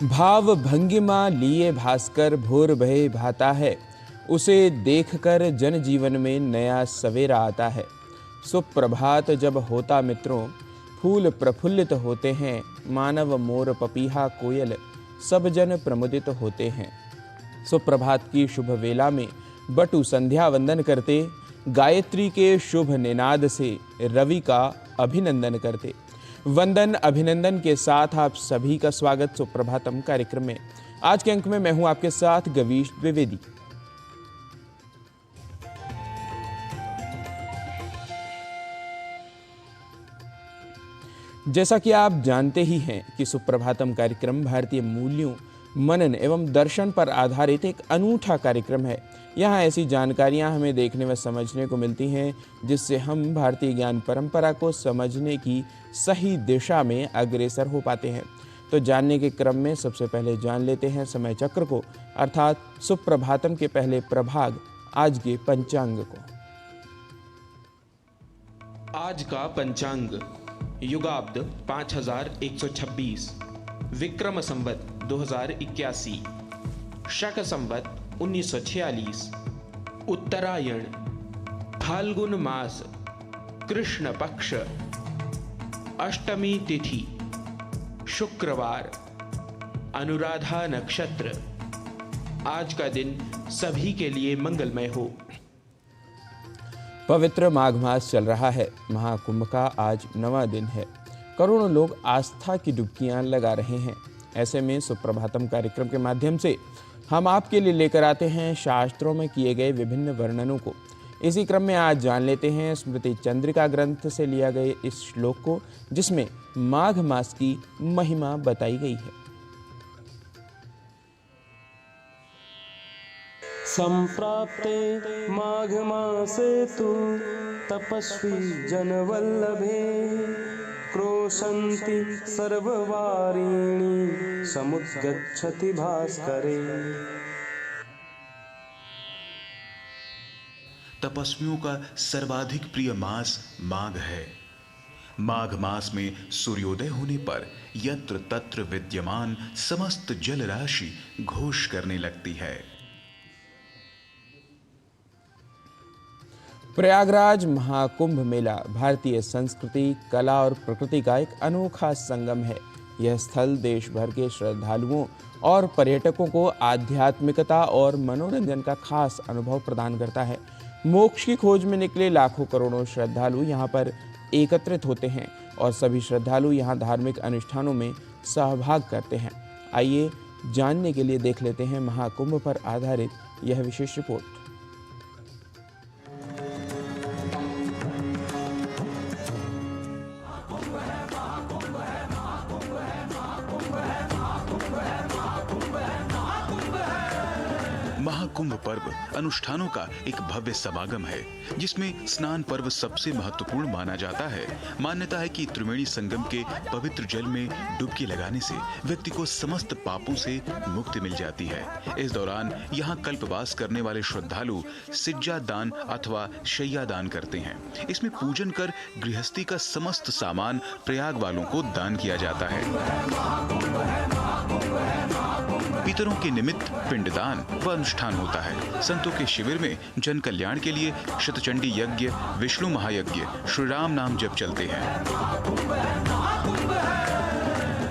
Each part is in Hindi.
भाव भंगिमा लिए भास्कर भोर भय भाता है, उसे देखकर जनजीवन में नया सवेरा आता है। सुप्रभात जब होता मित्रों, फूल प्रफुल्लित होते हैं, मानव मोर पपीहा कोयल सब जन प्रमुदित होते हैं। सुप्रभात की शुभ वेला में बटु संध्या वंदन करते, गायत्री के शुभ निनाद से रवि का अभिनंदन करते। वंदन अभिनंदन के साथ आप सभी का स्वागत सुप्रभातम कार्यक्रम में। आज के अंक में मैं हूं आपके साथ गवीश द्विवेदी। जैसा कि आप जानते ही हैं कि सुप्रभातम कार्यक्रम भारतीय मूल्यों, मनन एवं दर्शन पर आधारित एक अनूठा कार्यक्रम है। यहाँ ऐसी जानकारियाँ हमें देखने व समझने को मिलती हैं जिससे हम भारतीय ज्ञान परंपरा को समझने की सही दिशा में अग्रसर हो पाते हैं। तो जानने के क्रम में सबसे पहले जान लेते हैं समय चक्र को, अर्थात सुप्रभातम के पहले प्रभाग आज के पंचांग को। आज का पंचांग युगाब्द 5126, विक्रम संवत 2081, शक संवत 1946, उत्तरायण, फाल्गुन मास, कृष्ण पक्ष, अष्टमी तिथि, शुक्रवार, अनुराधा नक्षत्र। आज का दिन सभी के लिए मंगलमय हो। पवित्र माघ मास चल रहा है। महाकुंभ का आज 9वां दिन है। करोड़ों लोग आस्था की डुबकियां लगा रहे हैं। ऐसे में सुप्रभातम कार्यक्रम के माध्यम से हम आपके लिए लेकर आते हैं शास्त्रों में किए गए विभिन्न वर्णनों को। इसी क्रम में आज जान लेते हैं स्मृति चंद्रिका ग्रंथ से लिया गया इस श्लोक को, जिसमें माघ मास की महिमा बताई गई है। संप्राप्ते माघ मासे तु तपस्वी जनवल्लभे क्रोशन्ति सर्ववारिणी समुद्गच्छति भास्करे। तपस्वियों का सर्वाधिक प्रिय मास माघ है। माघ मास में सूर्योदय होने पर यत्र तत्र विद्यमान समस्त जल राशि घोष करने लगती है। प्रयागराज महाकुंभ मेला भारतीय संस्कृति, कला और प्रकृति का एक अनोखा संगम है। यह स्थल देश भर के श्रद्धालुओं और पर्यटकों को आध्यात्मिकता और मनोरंजन का खास अनुभव प्रदान करता है। मोक्ष की खोज में निकले लाखों करोड़ों श्रद्धालु यहाँ पर एकत्रित होते हैं और सभी श्रद्धालु यहाँ धार्मिक अनुष्ठानों में सहभाग करते हैं। आइए जानने के लिए देख लेते हैं महाकुंभ पर आधारित यह विशेष रिपोर्ट। महाकुंभ पर्व अनुष्ठानों का एक भव्य समागम है, जिसमें स्नान पर्व सबसे महत्वपूर्ण माना जाता है। मान्यता है कि त्रिवेणी संगम के पवित्र जल में डुबकी लगाने से व्यक्ति को समस्त पापों से मुक्ति मिल जाती है। इस दौरान यहाँ कल्पवास करने वाले श्रद्धालु सिज्जा दान अथवा शैया दान करते हैं। इसमें पूजन कर गृहस्थी का समस्त सामान प्रयाग वालों को दान किया जाता है। पितरों के निमित्त पिंडदान व अनुष्ठान होता है। संतों के शिविर में जन कल्याण के लिए शतचंडी यज्ञ, विष्णु महायज्ञ, श्री राम नाम जप चलते हैं।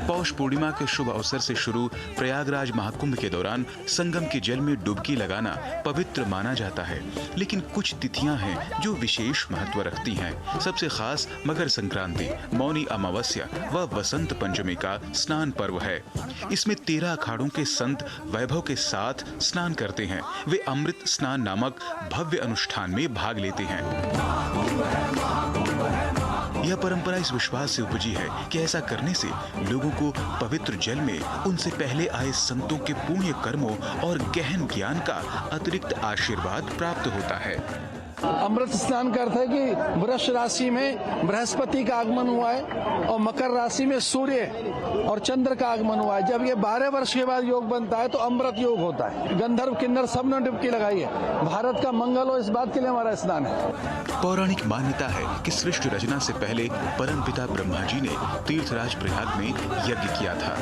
पौष पूर्णिमा के शुभ अवसर से शुरू प्रयागराज महाकुंभ के दौरान संगम के जल में डुबकी लगाना पवित्र माना जाता है, लेकिन कुछ तिथियां हैं जो विशेष महत्व रखती हैं। सबसे खास मकर संक्रांति, मौनी अमावस्या व वसंत पंचमी का स्नान पर्व है। इसमें 13 अखाड़ों के संत वैभव के साथ स्नान करते हैं। वे अमृत स्नान नामक भव्य अनुष्ठान में भाग लेते हैं। यह परंपरा इस विश्वास से उपजी है कि ऐसा करने से लोगों को पवित्र जल में उनसे पहले आए संतों के पुण्य कर्मों और गहन ज्ञान का अतिरिक्त आशीर्वाद प्राप्त होता है। अमृत स्नान का अर्थ है कि वृष राशि में बृहस्पति का आगमन हुआ है और मकर राशि में सूर्य और चंद्र का आगमन हुआ है। जब ये 12 वर्ष के बाद योग बनता है तो अमृत योग होता है। गंधर्व किन्नर सब ने डुबकी लगाई है। भारत का मंगल हो, इस बात के लिए हमारा स्नान है। पौराणिक मान्यता है कि सृष्टि रचना से पहले परमपिता ब्रह्मा जी ने तीर्थराज प्रयाग में यज्ञ किया था।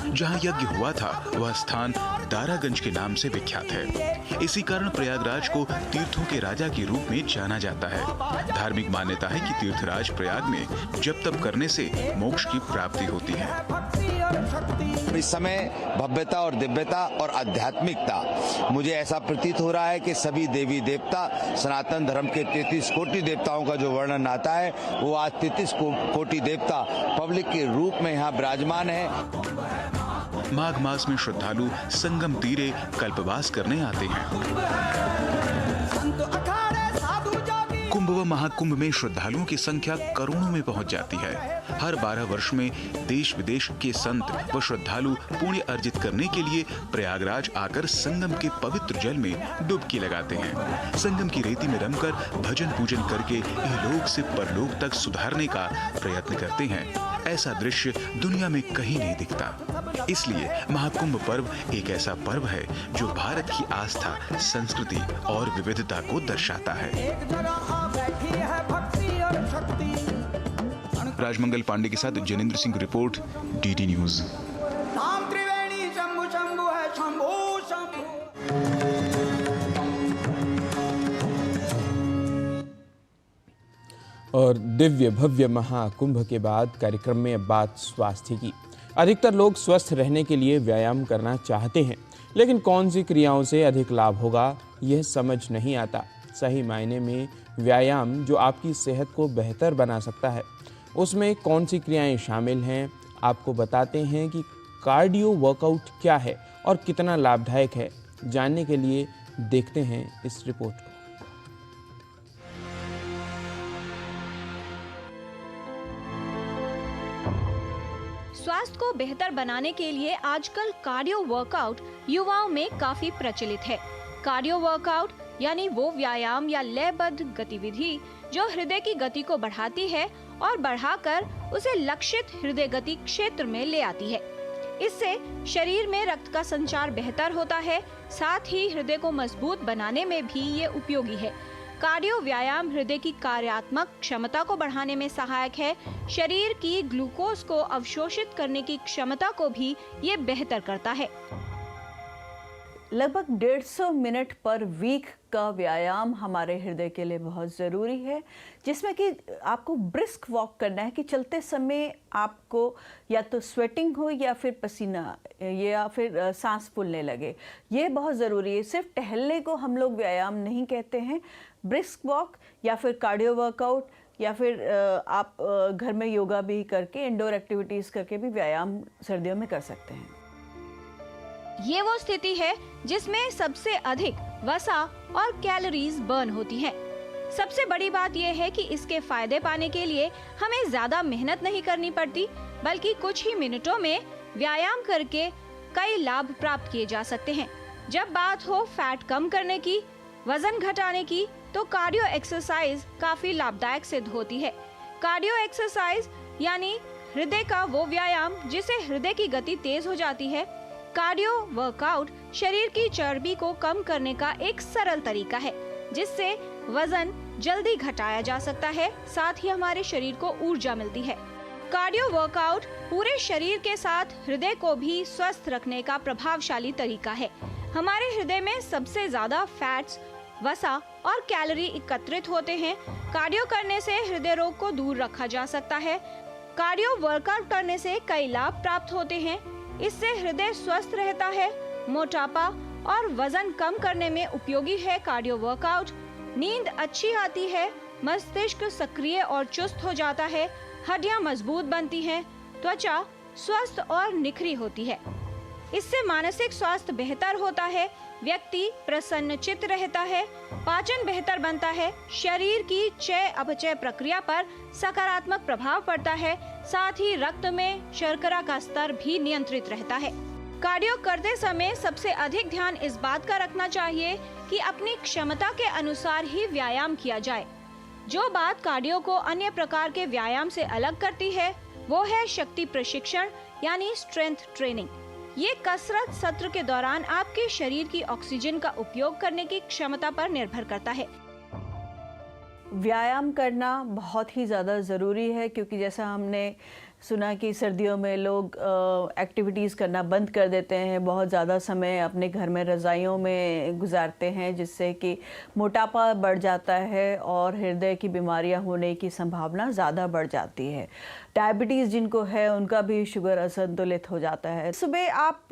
जहाँ यज्ञ हुआ था वह स्थान दारागंज के नाम से विख्यात है। इसी कारण प्रयागराज को तीर्थों के राजा के रूप में जाना जाता है। धार्मिक मान्यता है कि तीर्थराज प्रयाग में जप तप करने से मोक्ष की प्राप्ति होती है। इस समय भव्यता और दिव्यता और आध्यात्मिकता, मुझे ऐसा प्रतीत हो रहा है कि सभी देवी देवता, सनातन धर्म के 33 कोटि देवताओं का जो वर्णन आता है वो आज 33 कोटि देवता पब्लिक के रूप में यहाँ विराजमान है। माघ मास में श्रद्धालु संगम तीरे कल्पवास करने आते हैं। कुंभ व महाकुंभ में श्रद्धालुओं की संख्या करोड़ों में पहुंच जाती है। हर 12 वर्ष में देश विदेश के संत व श्रद्धालु पुण्य अर्जित करने के लिए प्रयागराज आकर संगम के पवित्र जल में डुबकी लगाते हैं। संगम की रेती में रमकर भजन पूजन करके इहलोक से परलोक तक सुधारने का प्रयत्न करते हैं। ऐसा दृश्य दुनिया में कहीं नहीं दिखता। इसलिए महाकुंभ पर्व एक ऐसा पर्व है जो भारत की आस्था, संस्कृति और विविधता को दर्शाता है। राजमंगल पांडे के साथ Janendra Singh report, DD news. और दिव्य भव्य महाकुंभ के बाद कार्यक्रम में अब बात स्वास्थ्य की। अधिकतर लोग स्वस्थ रहने के लिए व्यायाम करना चाहते हैं, लेकिन कौन सी क्रियाओं से अधिक लाभ होगा यह समझ नहीं आता। सही मायने में व्यायाम जो आपकी सेहत को बेहतर बना सकता है, उसमें कौन सी क्रियाएं शामिल हैं, आपको बताते हैं कि कार्डियो वर्कआउट क्या है और कितना लाभदायक है। जानने के लिए देखते हैं इस रिपोर्ट को। स्वास्थ्य को बेहतर बनाने के लिए आजकल कार्डियो वर्कआउट युवाओं में काफी प्रचलित है। कार्डियो वर्कआउट यानी वो व्यायाम या लयबद्ध गतिविधि जो हृदय की गति को बढ़ाती है और बढ़ाकर उसे लक्षित हृदय गति क्षेत्र में ले आती है। इससे शरीर में रक्त का संचार बेहतर होता है, साथ ही हृदय को मजबूत बनाने में भी ये उपयोगी है। कार्डियो व्यायाम हृदय की कार्यात्मक क्षमता को बढ़ाने में सहायक है। शरीर की ग्लूकोज को अवशोषित करने की क्षमता को भी ये बेहतर करता है। लगभग 150 मिनट पर वीक का व्यायाम हमारे हृदय के लिए बहुत ज़रूरी है, जिसमें कि आपको ब्रिस्क वॉक करना है कि चलते समय आपको या तो स्वेटिंग हो या फिर पसीना या फिर सांस फूलने लगे। ये बहुत ज़रूरी है। सिर्फ टहलने को हम लोग व्यायाम नहीं कहते हैं। ब्रिस्क वॉक या फिर कार्डियो वर्कआउट या फिर आप घर में योगा भी करके, इंडोर एक्टिविटीज़ करके भी व्यायाम सर्दियों में कर सकते हैं। ये वो स्थिति है जिसमें सबसे अधिक वसा और कैलोरीज बर्न होती हैं। सबसे बड़ी बात यह है कि इसके फायदे पाने के लिए हमें ज्यादा मेहनत नहीं करनी पड़ती, बल्कि कुछ ही मिनटों में व्यायाम करके कई लाभ प्राप्त किए जा सकते हैं। जब बात हो फैट कम करने की, वजन घटाने की, तो कार्डियो एक्सरसाइज काफी लाभदायक सिद्ध होती है। कार्डियो एक्सरसाइज यानी हृदय का वो व्यायाम जिससे हृदय की गति तेज हो जाती है। कार्डियो वर्कआउट शरीर की चर्बी को कम करने का एक सरल तरीका है, जिससे वजन जल्दी घटाया जा सकता है, साथ ही हमारे शरीर को ऊर्जा मिलती है। कार्डियो वर्कआउट पूरे शरीर के साथ हृदय को भी स्वस्थ रखने का प्रभावशाली तरीका है। हमारे हृदय में सबसे ज्यादा फैट्स, वसा और कैलोरी एकत्रित होते हैं। कार्डियो करने से हृदय रोग को दूर रखा जा सकता है। कार्डियो वर्कआउट करने से कई लाभ प्राप्त होते हैं। इससे हृदय स्वस्थ रहता है। मोटापा और वजन कम करने में उपयोगी है कार्डियो वर्कआउट। नींद अच्छी आती है, मस्तिष्क सक्रिय और चुस्त हो जाता है, हड्डियां मजबूत बनती हैं, त्वचा स्वस्थ और निखरी होती है। इससे मानसिक स्वास्थ्य बेहतर होता है, व्यक्ति प्रसन्नचित्त रहता है, पाचन बेहतर बनता है, शरीर की चय अपचय प्रक्रिया पर सकारात्मक प्रभाव पड़ता है, साथ ही रक्त में शर्करा का स्तर भी नियंत्रित रहता है। कार्डियो करते समय सबसे अधिक ध्यान इस बात का रखना चाहिए कि अपनी क्षमता के अनुसार ही व्यायाम किया जाए। जो बात कार्डियो को अन्य प्रकार के व्यायाम से अलग करती है वो है शक्ति प्रशिक्षण यानी स्ट्रेंथ ट्रेनिंग। ये कसरत सत्र के दौरान आपके शरीर की ऑक्सीजन का उपयोग करने की क्षमता पर निर्भर करता है। व्यायाम करना बहुत ही ज़्यादा ज़रूरी है, क्योंकि जैसा हमने सुना कि सर्दियों में लोग एक्टिविटीज़ करना बंद कर देते हैं, बहुत ज़्यादा समय अपने घर में रज़ाइयों में गुजारते हैं, जिससे कि मोटापा बढ़ जाता है और हृदय की बीमारियां होने की संभावना ज़्यादा बढ़ जाती है। डायबिटीज़ जिनको है उनका भी शुगर असंतुलित हो जाता है। सुबह आप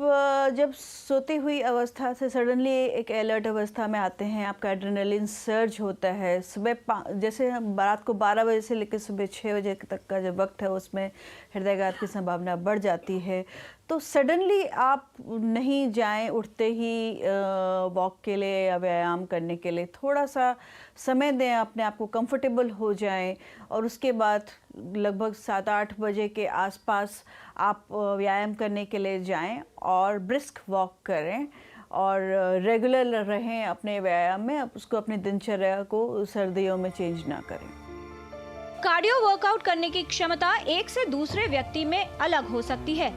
जब सोती हुई अवस्था से सडनली एक अलर्ट अवस्था में आते हैं, आपका एड्रेनलिन सर्ज होता है। सुबह जैसे हम रात को 12 बजे से लेकर सुबह 6 बजे तक का जो वक्त है उसमें हृदयघात की संभावना बढ़ जाती है। तो सडनली आप नहीं जाएं उठते ही वॉक के लिए या व्यायाम करने के लिए। थोड़ा सा समय दें, अपने आप को कंफर्टेबल हो जाएं और उसके बाद लगभग 7-8 बजे के आसपास आप व्यायाम करने के लिए जाएं और ब्रिस्क वॉक करें और रेगुलर रहें अपने व्यायाम में। उसको अपनी दिनचर्या को सर्दियों में चेंज ना करें। कार्डियो वर्कआउट करने की क्षमता एक से दूसरे व्यक्ति में अलग हो सकती है।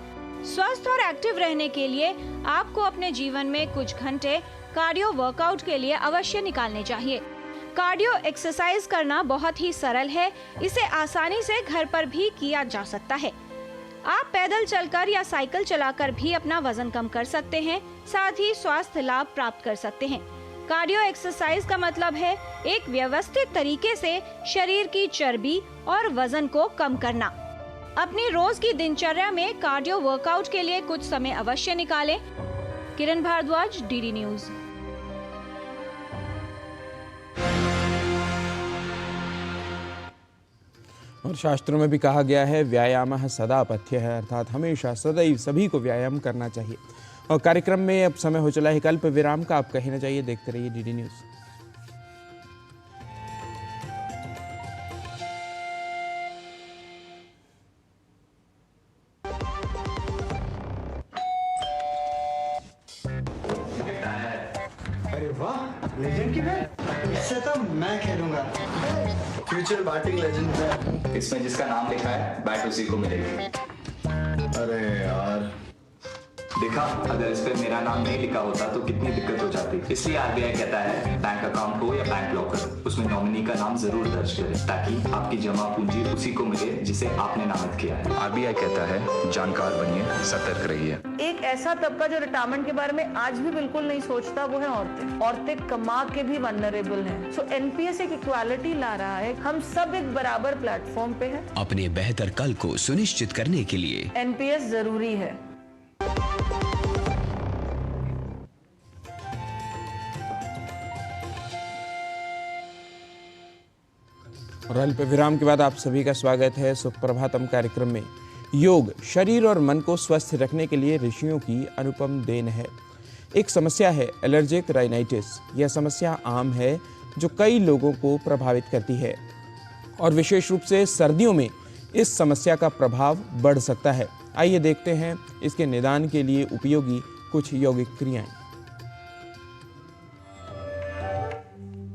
स्वस्थ और एक्टिव रहने के लिए आपको अपने जीवन में कुछ घंटे कार्डियो वर्कआउट के लिए अवश्य निकालने चाहिए। कार्डियो एक्सरसाइज करना बहुत ही सरल है, इसे आसानी से घर पर भी किया जा सकता है। आप पैदल चलकर या साइकिल चलाकर भी अपना वजन कम कर सकते हैं, साथ ही स्वास्थ्य लाभ प्राप्त कर सकते हैं। कार्डियो एक्सरसाइज का मतलब है एक व्यवस्थित तरीके से शरीर की चर्बी और वजन को कम करना। अपनी रोज की दिनचर्या में कार्डियो वर्कआउट के लिए कुछ समय अवश्य निकालें। किरण भारद्वाज, डीडी न्यूज। और शास्त्रों में भी कहा गया है व्यायामः सदा पथ्यः, अर्थात हमेशा सदैव सभी को व्यायाम करना चाहिए। और कार्यक्रम में अब समय हो चला है अल्प विराम का। आप कहीं ना जाइए, देखते रहिए डीडी न्यूज। अरे वाह, लेजेंड की बैट, इससे तो मैं खेलूंगा। फ्यूचर बैटिंग लेजेंड है। इसमें जिसका नाम लिखा है बैट उसी को मिलेगी। अरे यार, देखा, अगर इस पे मेरा नाम नहीं लिखा होता तो कितनी दिक्कत हो जाती। इसलिए आरबीआई कहता है बैंक अकाउंट हो या बैंक लॉकर, उसमें नॉमिनी का नाम जरूर दर्ज करें, ताकि आपकी जमा पूंजी उसी को मिले जिसे आपने नामित किया है। आरबीआई कहता है जानकार बनिए, सतर्क रहिए। एक ऐसा तबका जो रिटायरमेंट के बारे में आज भी बिल्कुल नहीं सोचता, वो है औरतें। औरतें कमा के भी वल्नरेबल हैं। सो एनपीएस एक इक्वालिटी ला रहा है। हम सब एक बराबर प्लेटफॉर्म पे हैं। अपने बेहतर कल को सुनिश्चित करने के लिए एनपीएस जरूरी है। और अल्प विराम के बाद आप सभी का स्वागत है सुप्रभातम कार्यक्रम में। योग शरीर और मन को स्वस्थ रखने के लिए ऋषियों की अनुपम देन है। एक समस्या है एलर्जिक राइनाइटिस। यह समस्या आम है जो कई लोगों को प्रभावित करती है और विशेष रूप से सर्दियों में इस समस्या का प्रभाव बढ़ सकता है। आइए देखते हैं इसके निदान के लिए उपयोगी कुछ यौगिक क्रियाएं।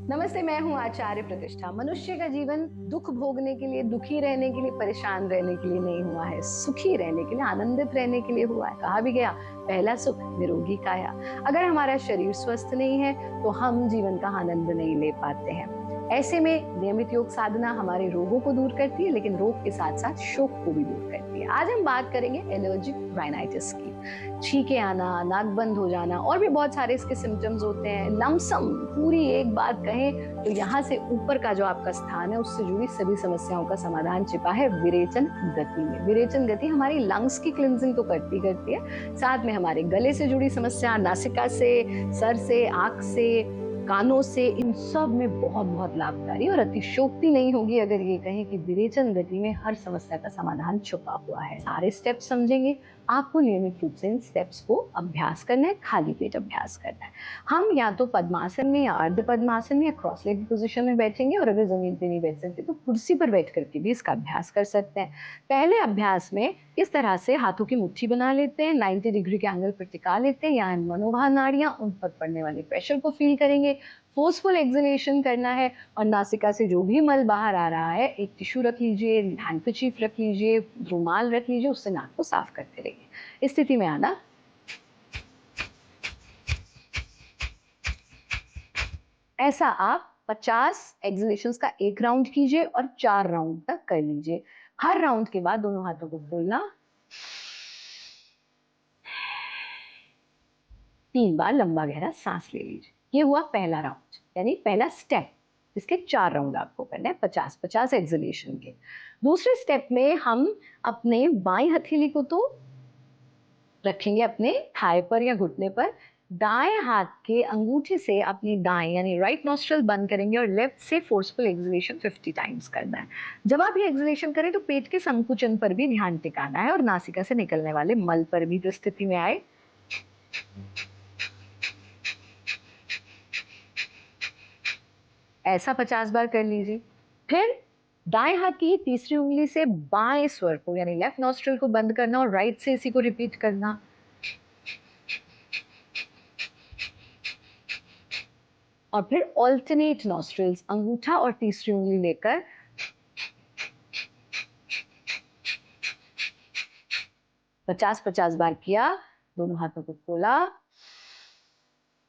नमस्ते, मैं हूँ आचार्य प्रतिष्ठा। मनुष्य का जीवन दुख भोगने के लिए, दुखी रहने के लिए, परेशान रहने के लिए नहीं हुआ है, सुखी रहने के लिए, आनंदित रहने के लिए हुआ है। कहा भी गया, पहला सुख निरोगी काया। अगर हमारा शरीर स्वस्थ नहीं है तो हम जीवन का आनंद नहीं ले पाते हैं। ऐसे में नियमित योग साधना हमारे रोगों को दूर करती है, लेकिन रोग के साथ साथ शोक को भी दूर करती है। आज हम बात करेंगे एलर्जिक राइनाइटिस की। छींके आना, नाक बंद हो जाना और भी बहुत सारे इसके सिम्टम्स होते हैं। लमसम पूरी एक बात कहें तो यहाँ से ऊपर का जो आपका स्थान है उससे जुड़ी सभी समस्याओं का समाधान छिपा है विरेचन गति में। विरेचन गति हमारी लंग्स की क्लिनजिंग तो करती है, साथ में हमारे गले से जुड़ी समस्या, नासिका से, सर से, आंख से, कानों से, इन सब में बहुत बहुत लाभकारी। और अतिशोक्ति नहीं होगी अगर ये कहें कि विरेचन गति में हर समस्या का समाधान छुपा हुआ है। सारे स्टेप्स समझेंगे आपको नियमित रूप से इन स्टेप्स को अभ्यास करना है, खाली पेट अभ्यास करना है। हम या तो पद्मासन में या अर्ध पद्मासन में या क्रॉस लेग पोजीशन में बैठेंगे, और अगर जमीन पे नहीं बैठ सकते तो कुर्सी पर बैठ करके भी इसका अभ्यास कर सकते हैं। पहले अभ्यास में इस तरह से हाथों की मुट्ठी बना लेते हैं, 90 डिग्री के एंगल पर टिका लेते हैं, यहाँ मनोभाव नाड़ियाँ, उन पर पड़ने वाले प्रेशर को फील करेंगे। फोर्सफुल एक्सलेशन करना है और नासिका से जो भी मल बाहर आ रहा है, एक टिश्यू रख लीजिए, हैंडकरचीफ रख लीजिए, रुमाल रख लीजिए, उससे नाक को साफ करते रहिए। इस स्थिति में आना। ऐसा आप 50 एक्सलेशंस का एक राउंड कीजिए और 4 राउंड तक कर लीजिए। हर राउंड के बाद दोनों हाथों को खोलना, 3 बार लंबा गहरा सांस ले लीजिए। ये हुआ पहला राउंड, यानी पहला स्टेप। इसके 4 राउंड आपको करने हैं 50-50 एक्सलेशन के। दूसरे स्टेप में हम अपने बाईं हथेली को तो रखेंगे अपने थाई पर या घुटने पर, दाएं हाथ के अंगूठे से अपनी दाएं यानी राइट नॉस्ट्रल बंद करेंगे और लेफ्ट से फोर्सफुल एक्सलेशन 50 टाइम्स करना है। जब आप ये एक्सलेशन करें तो पेट के संकुचन पर भी ध्यान टिकाना है और नासिका से निकलने वाले मल पर भी। जो स्थिति में आए, ऐसा 50 बार कर लीजिए। फिर दाएं हाथ की तीसरी उंगली से बाएं स्वर को यानी लेफ्ट नॉस्ट्रल को बंद करना और राइट से इसी को रिपीट करना। और फिर ऑल्टरनेट नॉस्ट्रल्स, अंगूठा और तीसरी उंगली लेकर 50-50 बार किया। दोनों हाथों को खोला,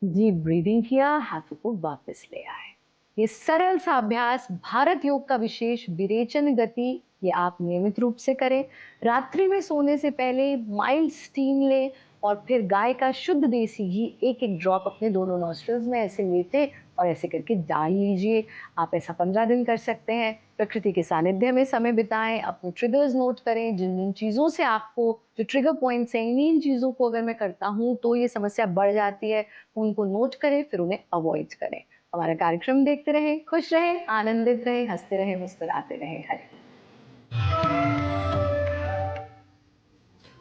डीप ब्रीदिंग किया, हाथों को वापस ले आए। ये सरल सा अभ्यास भारत योग का विशेष विरेचन गति, ये आप नियमित रूप से करें। रात्रि में सोने से पहले माइल्ड स्टीम लें और फिर गाय का शुद्ध देसी घी 1-1 ड्रॉप अपने दोनों नॉस्ट्रल्स में ऐसे लेते और ऐसे करके डाल लीजिए। आप ऐसा 15 दिन कर सकते हैं। प्रकृति के सानिध्य में समय बिताएं, अपने ट्रिगर्स नोट करें, जिन जिन चीज़ों से आपको जो ट्रिगर पॉइंट्स हैं, इन चीज़ों को अगर मैं करता हूँ तो ये समस्या बढ़ जाती है, उनको नोट करें, फिर उन्हें अवॉइड करें। हमारा कार्यक्रम देखते रहें, खुश रहें, आनंदित रहें, हंसते रहें, मुस्कुराते रहें। हरे।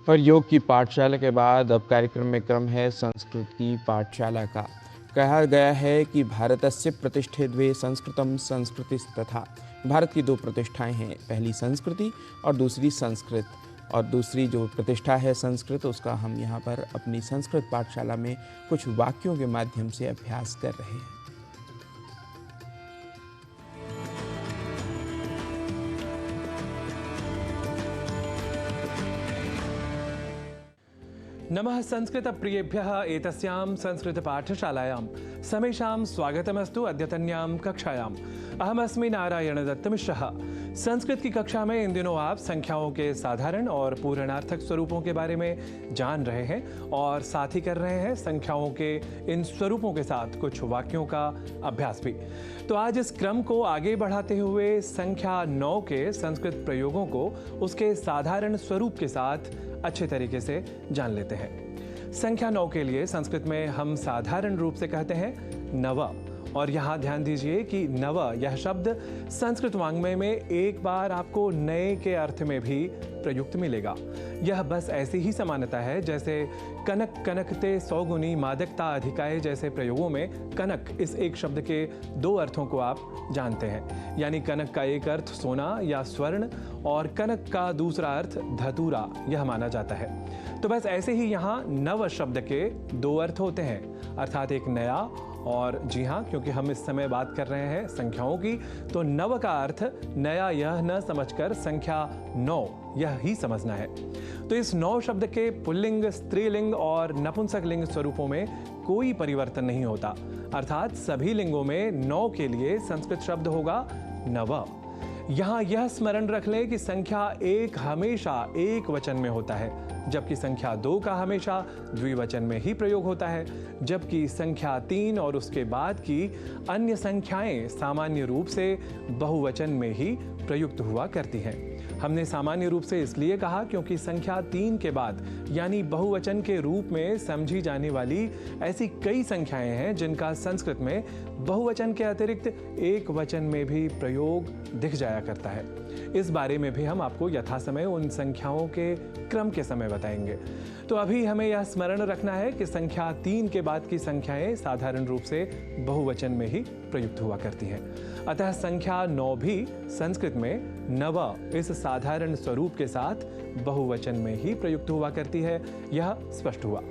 और योग की पाठशाला के बाद अब कार्यक्रम में क्रम है संस्कृत की पाठशाला का। कहा गया है कि भारतस्य प्रतिष्ठे द्वे संस्कृतम संस्कृतिस्तथा। भारत की 2 प्रतिष्ठाएं हैं, पहली संस्कृति और दूसरी संस्कृत। और दूसरी जो प्रतिष्ठा है संस्कृत, उसका हम यहाँ पर अपनी संस्कृत पाठशाला में कुछ वाक्यों के माध्यम से अभ्यास कर रहे हैं। नमः संस्कृत प्रियेभ्यः एतस्यां संस्कृत पाठशालायां समेषां स्वागतमस्तु। अद्यतन्यां कक्षायाम् अहमस्मि नारायण दत्तमिश्रः। संस्कृत की कक्षा में इन दिनों आप संख्याओं के साधारण और पूर्णार्थक स्वरूपों के बारे में जान रहे हैं और साथ ही कर रहे हैं संख्याओं के इन स्वरूपों के साथ कुछ वाक्यों का अभ्यास भी। तो आज इस क्रम को आगे बढ़ाते हुए संख्या 9 के संस्कृत प्रयोगों को उसके साधारण स्वरूप के साथ अच्छे तरीके से जान लेते हैं। संख्या 9 के लिए संस्कृत में हम साधारण रूप से कहते हैं नव। और यहाँ ध्यान दीजिए कि नव यह शब्द संस्कृत वाङ्मय में एक बार आपको नए के अर्थ में भी प्रयुक्त मिलेगा। यह बस ऐसी ही समानता है जैसे कनक कनकते सौगुनी मादकता अधिकाय जैसे प्रयोगों में कनक इस एक शब्द के 2 अर्थों को आप जानते हैं। यानी कनक का एक अर्थ सोना या स्वर्ण और कनक का दूसरा अर्थ धतूरा यह माना जाता है। तो बस ऐसे ही यहाँ नव शब्द के 2 अर्थ होते हैं, अर्थात एक नया और जी हाँ, क्योंकि हम इस समय बात कर रहे हैं संख्याओं की, तो नव का अर्थ नया यह न समझकर संख्या 9 यह ही समझना है। तो इस 9 शब्द के पुल्लिंग, स्त्रीलिंग और नपुंसक लिंग स्वरूपों में कोई परिवर्तन नहीं होता, अर्थात सभी लिंगों में 9 के लिए संस्कृत शब्द होगा नव। यहाँ यह स्मरण रख लें कि संख्या 1 हमेशा एक वचन में होता है, जबकि संख्या 2 का हमेशा द्विवचन में ही प्रयोग होता है, जबकि संख्या 3 और उसके बाद की अन्य संख्याएं सामान्य रूप से बहुवचन में ही प्रयुक्त हुआ करती हैं। हमने सामान्य रूप से इसलिए कहा क्योंकि संख्या 3 के बाद यानी बहुवचन के रूप में समझी जाने वाली ऐसी कई संख्याएं हैं जिनका संस्कृत में बहुवचन के अतिरिक्त एक वचन में भी प्रयोग दिख जाया करता है। इस बारे में भी हम आपको यथासमय उन संख्याओं के क्रम के समय बताएंगे। तो अभी हमें यह स्मरण रखना है कि संख्या 3 के बाद की संख्याएं साधारण रूप से बहुवचन में ही प्रयुक्त हुआ करती हैं। अतः संख्या 9 भी संस्कृत में नव इस साधारण स्वरूप के साथ बहुवचन में ही प्रयुक्त हुआ करती है, यह स्पष्ट हुआ।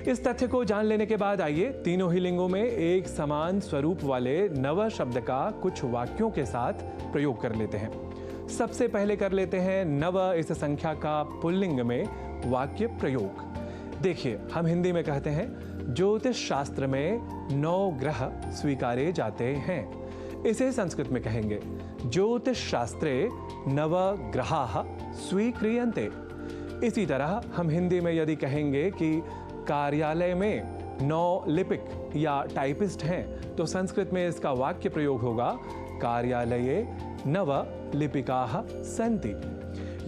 इस तथ्य को जान लेने के बाद आइए तीनों ही लिंगों में एक समान स्वरूप वाले नव शब्द का कुछ वाक्यों के साथ प्रयोग कर लेते हैं। सबसे पहले कर लेते हैं नव इस संख्या का पुल्लिंग में वाक्य प्रयोग। देखिए, हम हिंदी में कहते हैं ज्योतिष शास्त्र में 9 ग्रह स्वीकारे जाते हैं। इसे संस्कृत में कहेंगे ज्योतिष शास्त्रे नव ग्रहाः स्वीक्रियन्ते। इसी तरह हम हिंदी में यदि कहेंगे कि कार्यालय में 9 लिपिक या टाइपिस्ट हैं, तो संस्कृत में इसका वाक्य प्रयोग होगा कार्यालये नव लिपिकाः सन्ति।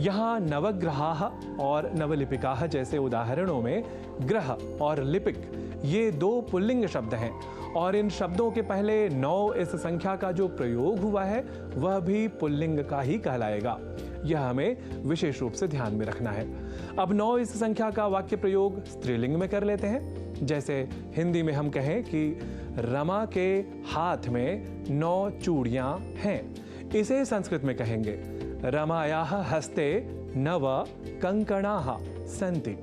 यहाँ नवग्रहाः और नवलिपिकाः जैसे उदाहरणों में ग्रह और लिपिक ये 2 पुल्लिंग शब्द हैं और इन शब्दों के पहले 9 इस संख्या का जो प्रयोग हुआ है वह भी पुल्लिंग का ही कहलाएगा। यह हमें विशेष रूप से ध्यान में रखना है। अब 9 इस संख्या का वाक्य प्रयोग स्त्रीलिंग में कर लेते हैं। जैसे हिंदी में हम कहें कि रमा के हाथ में 9 चूड़ियां हैं, इसे संस्कृत में कहेंगे रमायाः हस्ते नव कंकणाः सन्ति।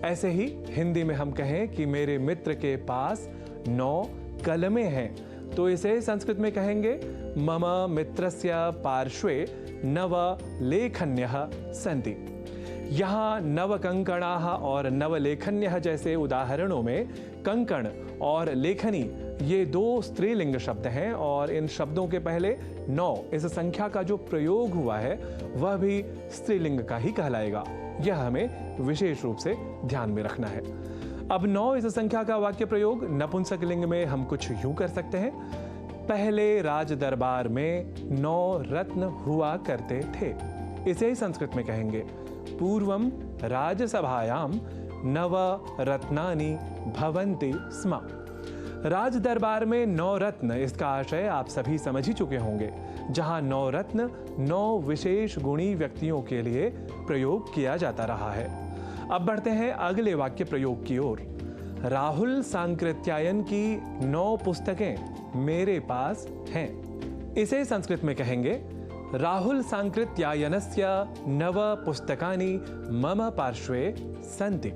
ऐसे ही हिंदी में हम कहें कि मेरे मित्र के पास 9 कलमें हैं, तो इसे संस्कृत में कहेंगे मम मित्रस्य पार्श्वे नव लेखन्यः सन्ति। यहाँ नव कंकणाः और नव लेखन्यः जैसे उदाहरणों में कंकण और लेखनी ये 2 स्त्रीलिंग शब्द हैं और इन शब्दों के पहले 9 इस संख्या का जो प्रयोग हुआ है वह भी स्त्रीलिंग का ही कहलाएगा। यह हमें विशेष रूप से ध्यान में रखना है। अब 9 इस संख्या का वाक्य प्रयोग नपुंसक लिंग में हम कुछ यूं कर सकते हैं। पहले राज दरबार में 9 रत्न हुआ करते थे, इसे संस्कृत में कहेंगे पूर्वम राजसभायाम नव रत्नानि भवन्ति स्म। राज दरबार में 9 रत्न, इसका आशय आप सभी समझ ही चुके होंगे, जहां 9 रत्न 9 विशेष गुणी व्यक्तियों के लिए प्रयोग किया जाता रहा है। अब बढ़ते हैं अगले वाक्य प्रयोग की ओर। राहुल सांकृत्यायन की 9 पुस्तकें मेरे पास हैं, इसे संस्कृत में कहेंगे राहुल सांकृत्यायनस्य नव पुस्तकानि मम पार्श्वे सन्ति।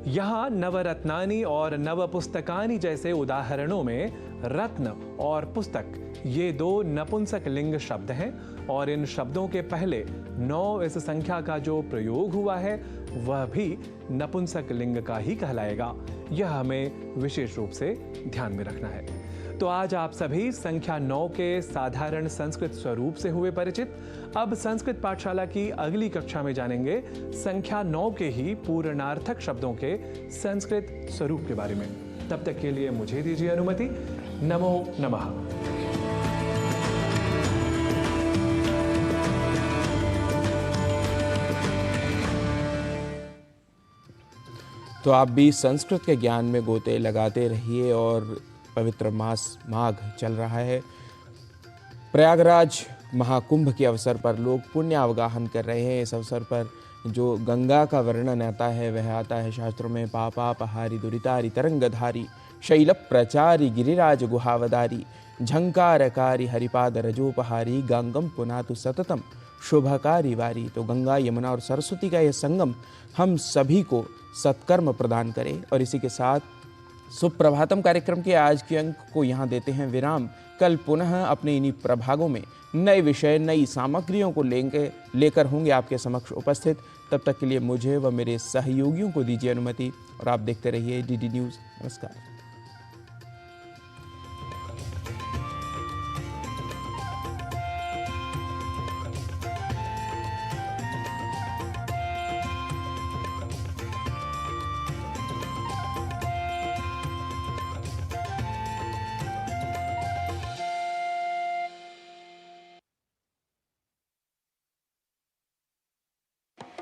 यहाँ नवरत्नानि और नव पुस्तकानि जैसे उदाहरणों में रत्न और पुस्तक ये 2 नपुंसक लिंग शब्द हैं और इन शब्दों के पहले 9 इस संख्या का जो प्रयोग हुआ है वह भी नपुंसक लिंग का ही कहलाएगा। यह हमें विशेष रूप से ध्यान में रखना है। तो आज आप सभी संख्या 9 के साधारण संस्कृत स्वरूप से हुए परिचित। अब संस्कृत पाठशाला की अगली कक्षा में जानेंगे संख्या 9 के ही पूर्णार्थक शब्दों के संस्कृत स्वरूप के बारे में। तब तक के लिए मुझे दीजिए अनुमति। नमो नमः। तो आप भी संस्कृत के ज्ञान में गोते लगाते रहिए और पवित्र मास माघ चल रहा है। प्रयागराज महाकुंभ के अवसर पर लोग पुण्य अवगाहन कर रहे हैं। इस अवसर पर जो गंगा का वर्णन आता है वह आता है शास्त्रों में पापापहारी दुरितारी तरंगधारी शैल प्रचारी गिरिराज गुहावदारी झंकारकारी हरिपाद रजोपहारी गंगम पुनातु सततम शोभाकारी वारी। तो गंगा यमुना और सरस्वती का यह संगम हम सभी को सत्कर्म प्रदान करे। और इसी के साथ सुप्रभातम कार्यक्रम के आज के अंक को यहाँ देते हैं विराम। कल पुनः अपने इन्हीं प्रभागों में नए विषय नई सामग्रियों को लेकर होंगे आपके समक्ष उपस्थित। तब तक के लिए मुझे व मेरे सहयोगियों को दीजिए अनुमति और आप देखते रहिए डीडी न्यूज़। नमस्कार।